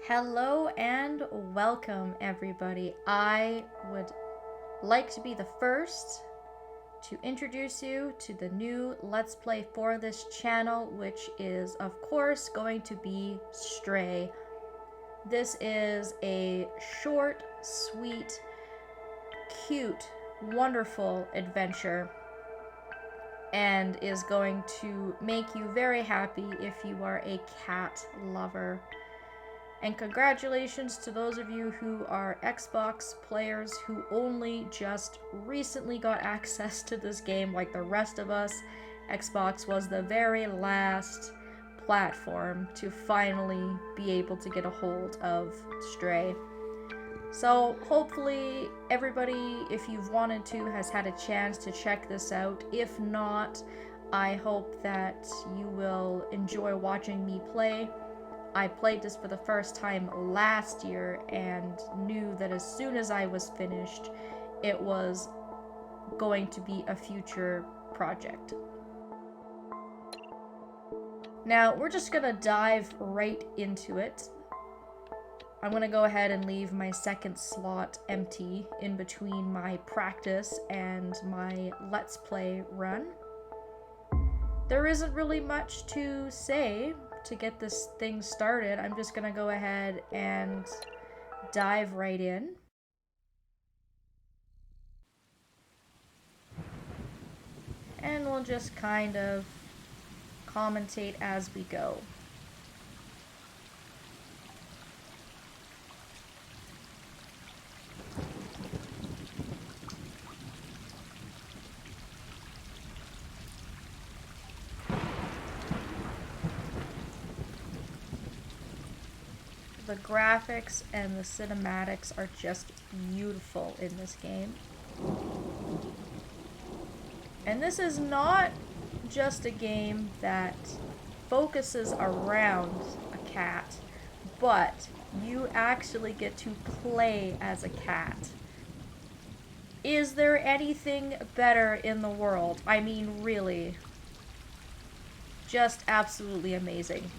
Hello and welcome, everybody. I would like to be the first to introduce you to the new Let's Play for this channel, which is, of course, going to be Stray. This is a short, sweet, cute, wonderful adventure and is going to make you very happy if you are a cat lover. And congratulations to those of you who are Xbox players who only just recently got access to this game like the rest of us. Xbox was the very last platform to finally be able to get a hold of Stray. So hopefully everybody, if you've wanted to, has had a chance to check this out. If not, I hope that you will enjoy watching me play. I played this for the first time last year and knew that as soon as I was finished, it was going to be a future project. Now, we're just gonna dive right into it. I'm gonna go ahead and leave my second slot empty in between my practice and my Let's Play run. There isn't really much to say to get this thing started. I'm just gonna go ahead and dive right in. And we'll just kind of commentate as we go. The graphics and the cinematics are just beautiful in this game. And this is not just a game that focuses around a cat, but you actually get to play as a cat. Is there anything better in the world? I mean, really. Just absolutely amazing.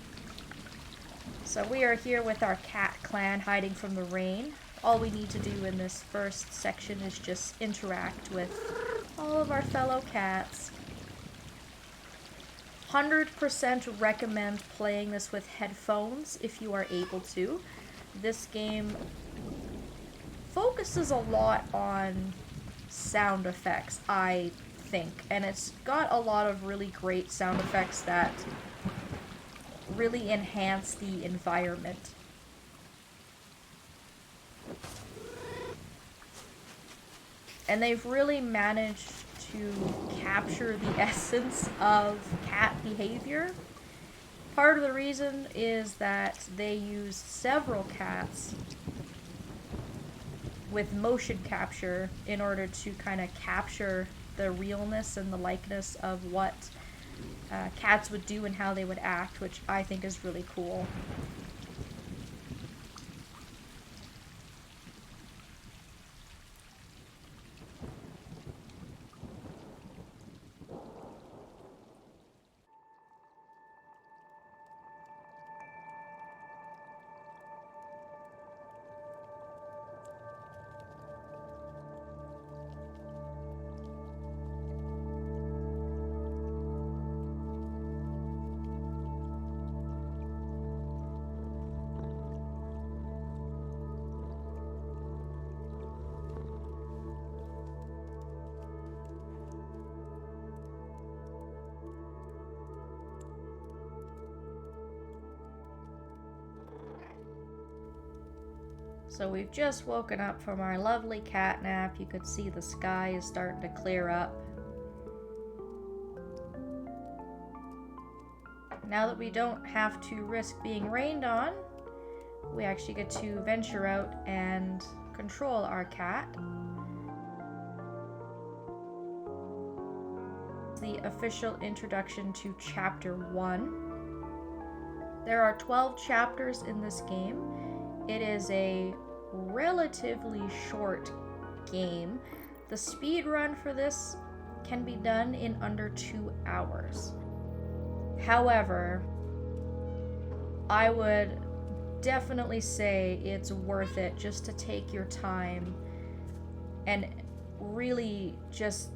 So we are here with our cat clan hiding from the rain. All we need to do in this first section is just interact with all of our fellow cats. 100% recommend playing this with headphones if you are able to. This game focuses a lot on sound effects, I think, and it's got a lot of really great sound effects that really enhance the environment. And they've really managed to capture the essence of cat behavior. Part of the reason is that they use several cats with motion capture in order to kind of capture the realness and the likeness of what cats would do and how they would act, which I think is really cool. So we've just woken up from our lovely cat nap. You could see the sky is starting to clear up. Now that we don't have to risk being rained on, we actually get to venture out and control our cat. The official introduction to Chapter 1. There are 12 chapters in this game. It is a relatively short game. The speed run for this can be done in under 2 hours. However, I would definitely say it's worth it just to take your time and really just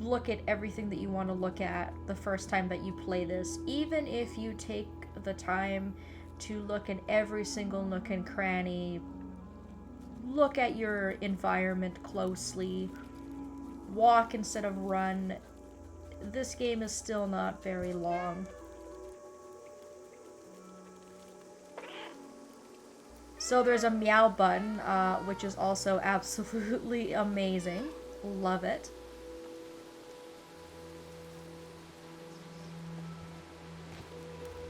look at everything that you want to look at the first time that you play this. Even if you take the time to look at every single nook and cranny, look at your environment closely, walk instead of run, this game is still not very long. So there's a meow button, which is also absolutely amazing. Love it.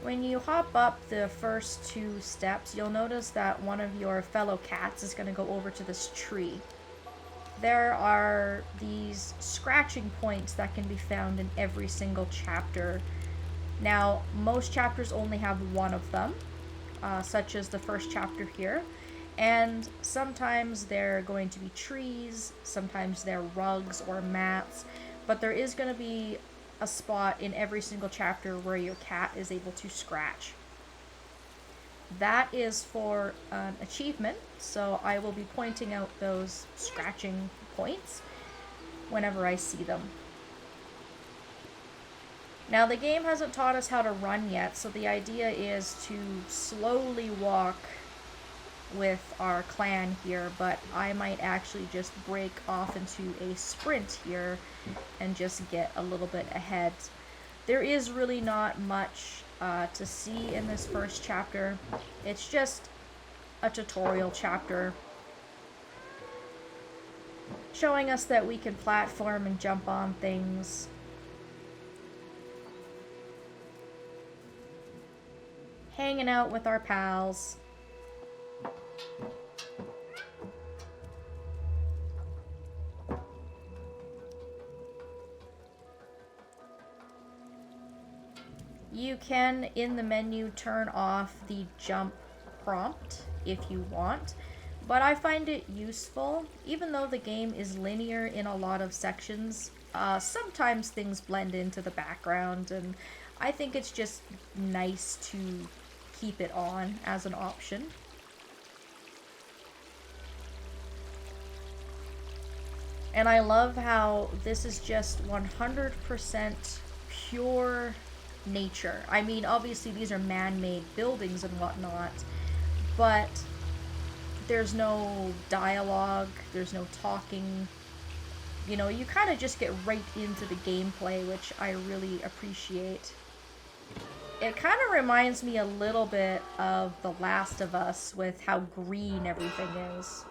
When you hop up the first 2 steps, you'll notice that one of your fellow cats is going to go over to this tree. There are these scratching points that can be found in every single chapter. Now, most chapters only have one of them, such as the first chapter here. And sometimes they're going to be trees, sometimes they're rugs or mats, but there is going to be a spot in every single chapter where your cat is able to scratch. That is for an achievement, so I will be pointing out those scratching points whenever I see them. Now, the game hasn't taught us how to run yet, so the idea is to slowly walk with our clan here, but I might actually just break off into a sprint here and just get a little bit ahead. There is really not much to see in this first chapter. It's just a tutorial chapter showing us that we can platform and jump on things. Hanging out with our pals. You can, in the menu, turn off the jump prompt if you want, but I find it useful. Even though the game is linear in a lot of sections, sometimes things blend into the background, and I think it's just nice to keep it on as an option. And I love how this is just 100% pure nature. I mean, obviously these are man-made buildings and whatnot, but there's no dialogue, there's no talking. You know, you kind of just get right into the gameplay, which I really appreciate. It kind of reminds me a little bit of The Last of Us with how green everything is.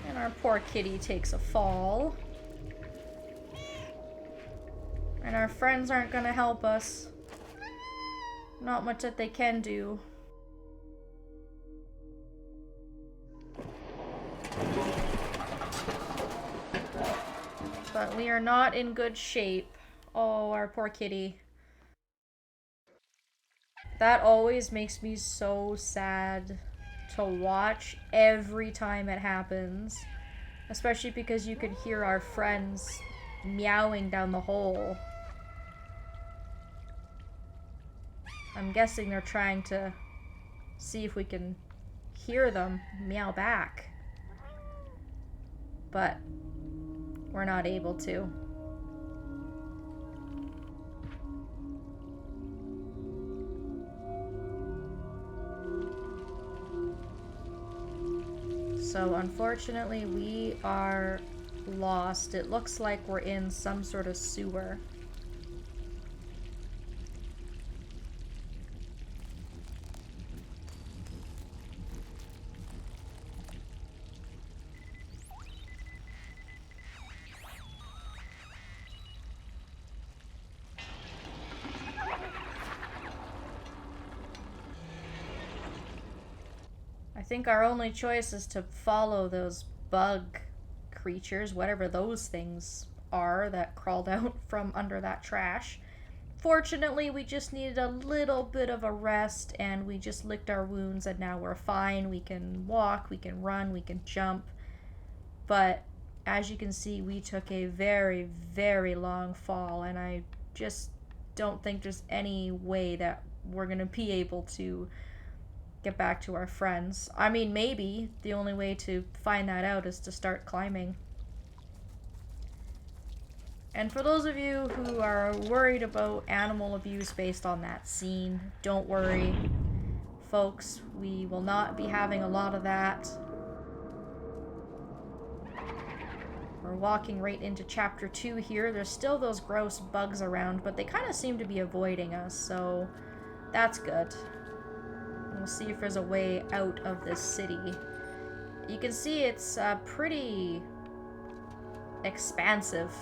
And our poor kitty takes a fall. And our friends aren't gonna help us. Not much that they can do. But we are not in good shape. Oh, our poor kitty. That always makes me so sad to watch every time it happens. Especially because you can hear our friends meowing down the hole. I'm guessing they're trying to see if we can hear them meow back. But we're not able to. So unfortunately, we are lost. It looks like we're in some sort of sewer. I think our only choice is to follow those bug creatures, whatever those things are that crawled out from under that trash, Fortunately, we just needed a little bit of a rest and we just licked our wounds and now we're fine. We can walk, we can run, we can jump. But as you can see, we took a very, very long fall and I just don't think there's any way that we're going to be able to get back to our friends. I mean, maybe the only way to find that out is to start climbing. And for those of you who are worried about animal abuse based on that scene, don't worry, folks. We will not be having a lot of that. We're walking right into chapter 2 here. There's still those gross bugs around, but they kind of seem to be avoiding us, so that's good. And we'll see if there's a way out of this city. You can see it's pretty expansive.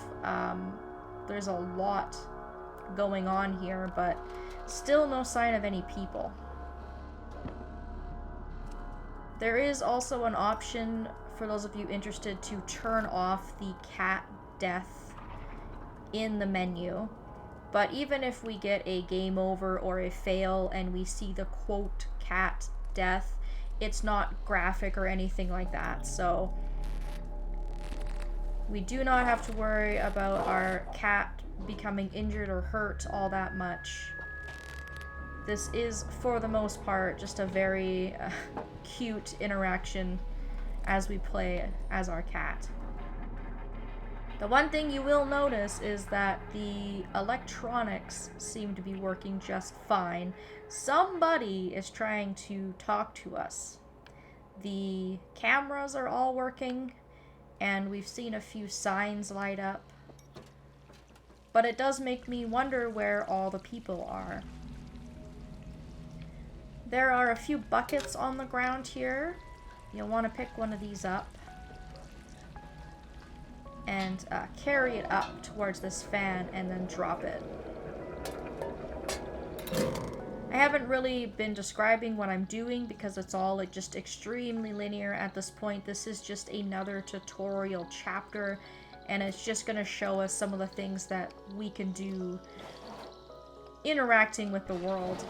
There's a lot going on here, but still no sign of any people. There is also an option for those of you interested to turn off the cat death in the menu. But even if we get a game over or a fail and we see the quote cat death, it's not graphic or anything like that. So we do not have to worry about our cat becoming injured or hurt all that much. This is, for the most part, just a very cute interaction as we play as our cat. The one thing you will notice is that the electronics seem to be working just fine. Somebody is trying to talk to us. The cameras are all working, and we've seen a few signs light up. But it does make me wonder where all the people are. There are a few buckets on the ground here. You'll want to pick one of these up and carry it up towards this fan and then drop it. I haven't really been describing what I'm doing because it's all like just extremely linear at this point. This is just another tutorial chapter and it's just going to show us some of the things that we can do interacting with the world.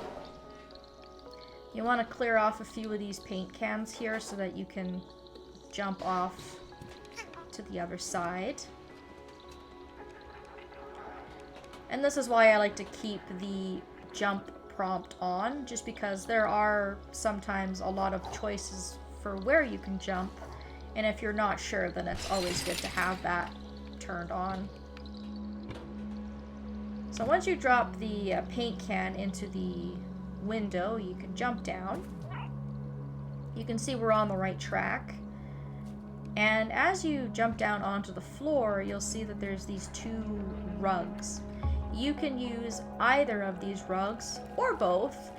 You want to clear off a few of these paint cans here so that you can jump off to the other side. And this is why I like to keep the jump prompt on, just because there are sometimes a lot of choices for where you can jump, and if you're not sure, then it's always good to have that turned on. So once you drop the paint can into the window, you can jump down. You can see we're on the right track. And as you jump down onto the floor, you'll see that there's these two rugs. You can use either of these rugs, or both,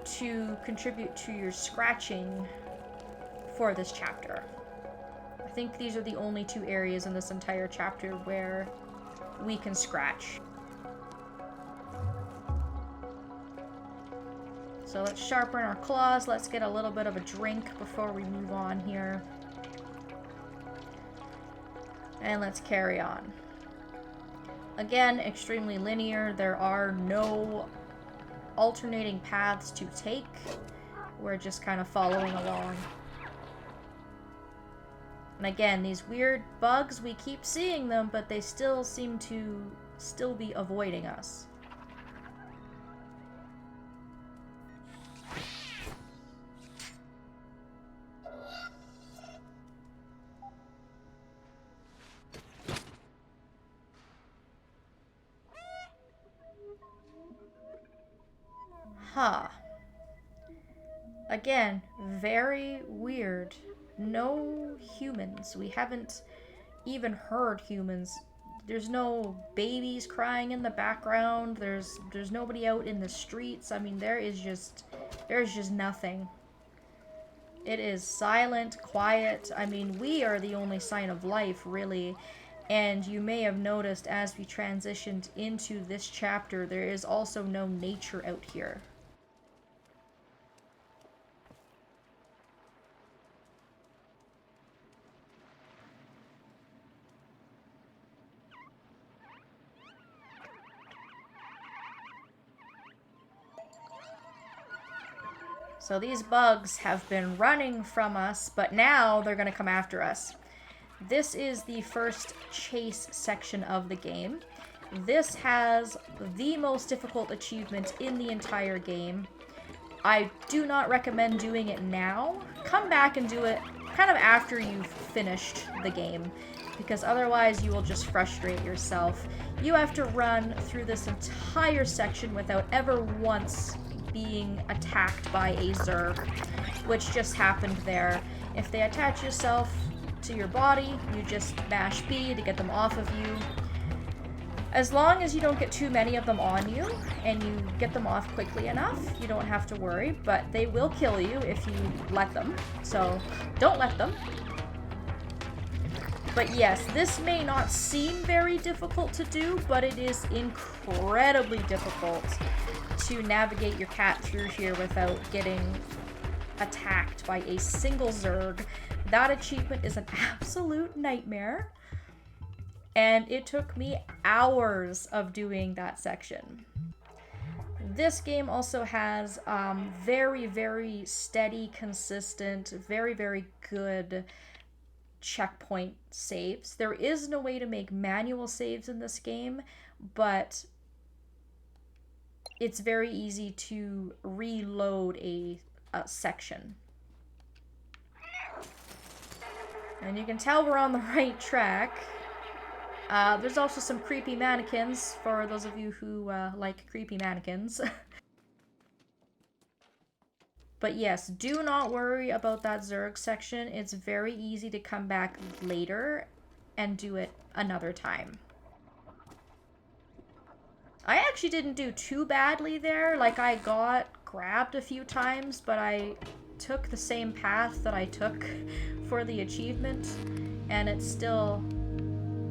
to contribute to your scratching for this chapter. I think these are the only two areas in this entire chapter where we can scratch. So let's sharpen our claws. Let's get a little bit of a drink before we move on here. And let's carry on. Again, extremely linear. There are no alternating paths to take. We're just kind of following along. And again, these weird bugs, we keep seeing them, but they still seem to be avoiding us. Huh. Again, very weird. No humans. We haven't even heard humans. There's no babies crying in the background. There's nobody out in the streets. I mean, there's just nothing. It is silent, quiet. I mean, we are the only sign of life, really. And you may have noticed as we transitioned into this chapter, there is also no nature out here. So these bugs have been running from us, but now they're going to come after us. This is the first chase section of the game. This has the most difficult achievement in the entire game. I do not recommend doing it now. Come back and do it kind of after you've finished the game, because otherwise you will just frustrate yourself. You have to run through this entire section without ever once being attacked by a Zerg, which just happened there. If they attach yourself to your body, you just mash B to get them off of you. As long as you don't get too many of them on you and you get them off quickly enough, you don't have to worry, but they will kill you if you let them, so don't let them. But yes, this may not seem very difficult to do, but it is incredibly difficult to navigate your cat through here without getting attacked by a single Zerg. That achievement is an absolute nightmare, and it took me hours of doing that section. This game also has very, very steady, consistent, very, very good checkpoint saves. There is no way to make manual saves in this game, but it's very easy to reload a section. And you can tell we're on the right track. There's also some creepy mannequins for those of you who like creepy mannequins. But yes, do not worry about that Zerg section. It's very easy to come back later and do it another time. I actually didn't do too badly there. Like, I got grabbed a few times, but I took the same path that I took for the achievement, and it's still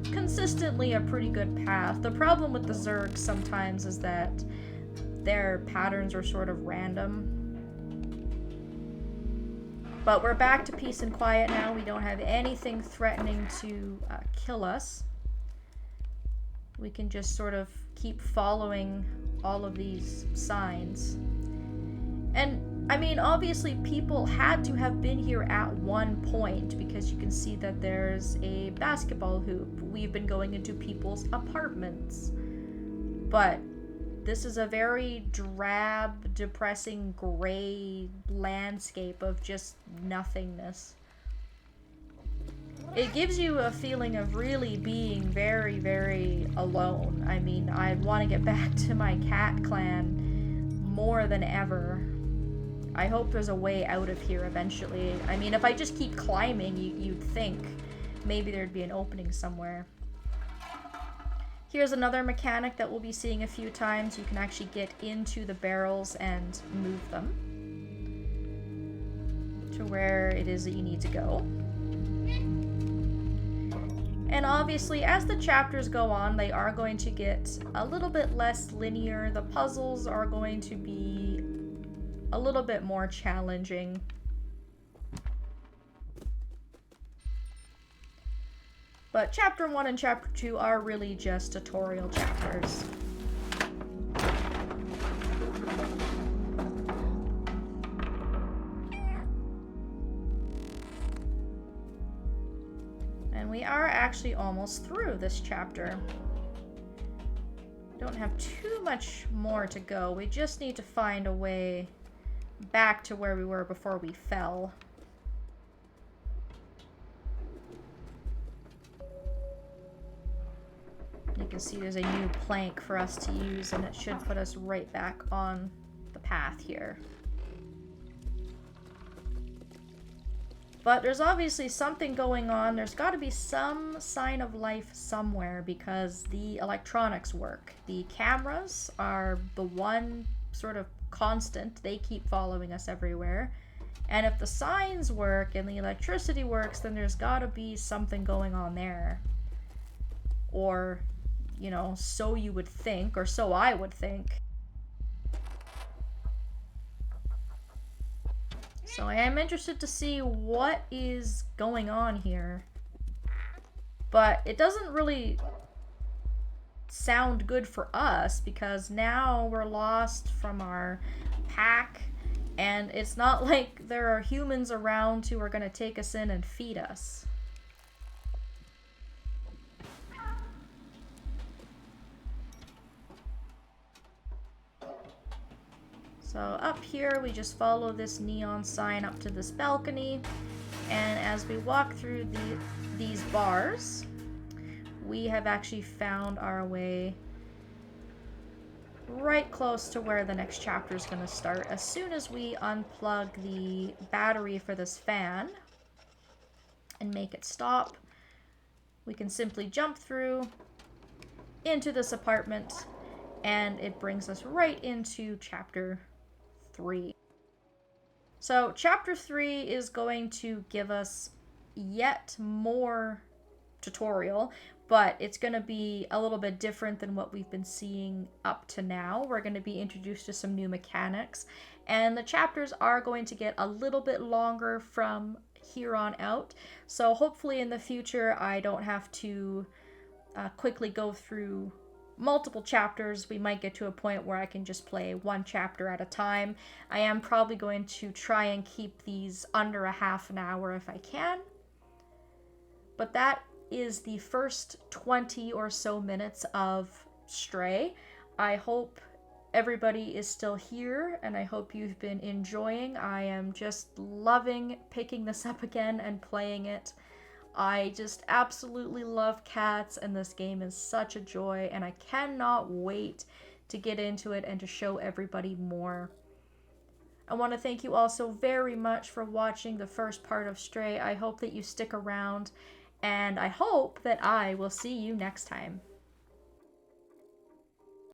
consistently a pretty good path. The problem with the Zergs sometimes is that their patterns are sort of random. But we're back to peace and quiet now. We don't have anything threatening to kill us. We can just sort of keep following all of these signs. And, I mean, obviously people had to have been here at one point, because you can see that there's a basketball hoop. We've been going into people's apartments. But this is a very drab, depressing, gray landscape of just nothingness. It gives you a feeling of really being very, very alone. I mean, I want to get back to my cat clan more than ever. I hope there's a way out of here eventually. I mean, if I just keep climbing, you'd think maybe there'd be an opening somewhere. Here's another mechanic that we'll be seeing a few times. You can actually get into the barrels and move them to where it is that you need to go. And obviously, as the chapters go on, they are going to get a little bit less linear. The puzzles are going to be a little bit more challenging. But Chapter 1 and Chapter 2 are really just tutorial chapters. And we are actually almost through this chapter. Don't have too much more to go. We just need to find a way back to where we were before we fell. You can see there's a new plank for us to use, and it should put us right back on the path here. But there's obviously something going on. There's got to be some sign of life somewhere, because the electronics work. The cameras are the one sort of constant. They keep following us everywhere. And if the signs work and the electricity works, then there's got to be something going on there. Or, you know, so you would think, or so I would think. So I am interested to see what is going on here. But it doesn't really sound good for us, because now we're lost from our pack, And it's not like there are humans around who are going to take us in and feed us. So up here, we just follow this neon sign up to this balcony. And as we walk through these bars, we have actually found our way right close to where the next chapter is going to start. As soon as we unplug the battery for this fan and make it stop, we can simply jump through into this apartment, and it brings us right into chapter 3. So chapter 3 is going to give us yet more tutorial, but it's going to be a little bit different than what we've been seeing up to now. We're going to be introduced to some new mechanics, and the chapters are going to get a little bit longer from here on out. So hopefully in the future I don't have to quickly go through multiple chapters. We might get to a point where I can just play one chapter at a time. I am probably going to try and keep these under a half an hour if I can. But that is the first 20 or so minutes of Stray. I hope everybody is still here, and I hope you've been enjoying. I am just loving picking this up again and playing it. I just absolutely love cats, and this game is such a joy, and I cannot wait to get into it and to show everybody more. I want to thank you all so very much for watching the first part of Stray. I hope that you stick around, and I hope that I will see you next time.